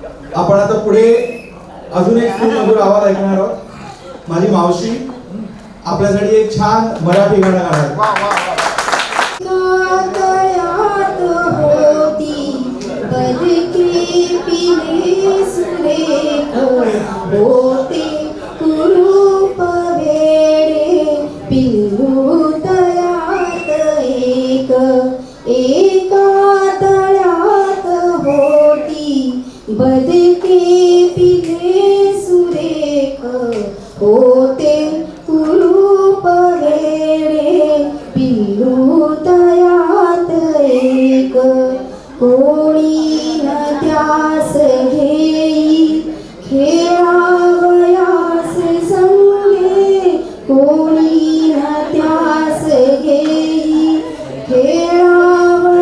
आपण आता पुढे अजून एक सुमधुर आवाज ऐकणार आहोत. माझी मावशी आपल्यासाठी एक छान मराठी गाणं गाणार. बदके पिले सुरेख होते कुरूप वेडे पिल्लू तयात एक कोणी न त्यास घेई खेळावयास संगे कोणी न त्यास घेई खेळावयास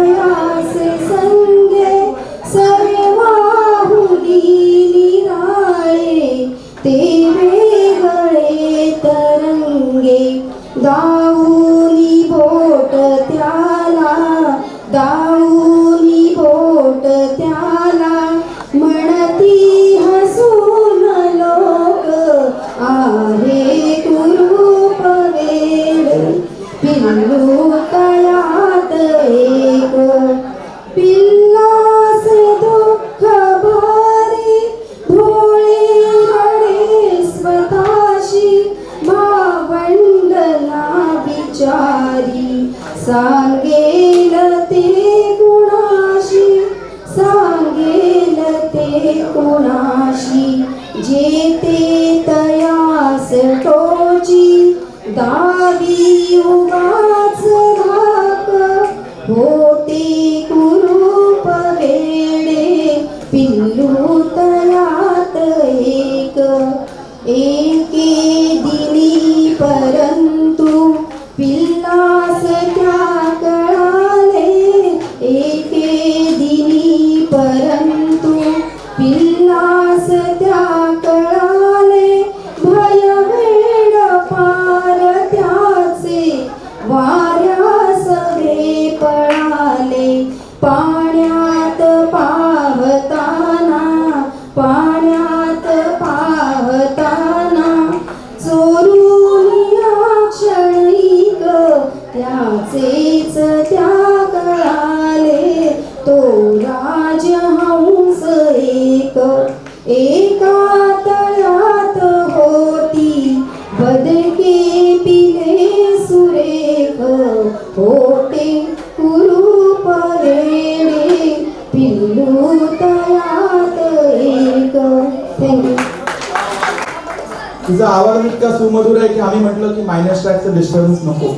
संगे ते वेगळे तरंगे दाऊनी बोट त्याला दाऊनी बोट त्याला म्हणती हसून लोक आहे कुरूप वेड पिल्लू तयात एक पिल्लास दुःख भारी भोळे भावंडला बिचारी सांगेल ते कुणाशी सांगेल ते कुणाशी जेते तयास टोची दावी उगाच धाक होते कुरूप वेडे पिल्लू तयात एक एके दिनी परंतु पिल्लास त्या कळाले एके दिनी परंतु पिल्लास त्या कळाले भय वेड पार त्याचे वाऱ्यास वे पळाले पाण्यात पाहताना पाण्यात पाहताना चोरून क्षणिक त्याचेच त्या कळाले तो राजहंस एक एका तळ्यात होती बदके पिले सुरेख होते कुरूप वेडे पिल्लू तळ्यात एक. थँक्यू. तिचा आवाज इतका सुमधुर आहे की आम्ही म्हटलं की मायनस ट्रॅकचं डिस्टर्बन्स नको.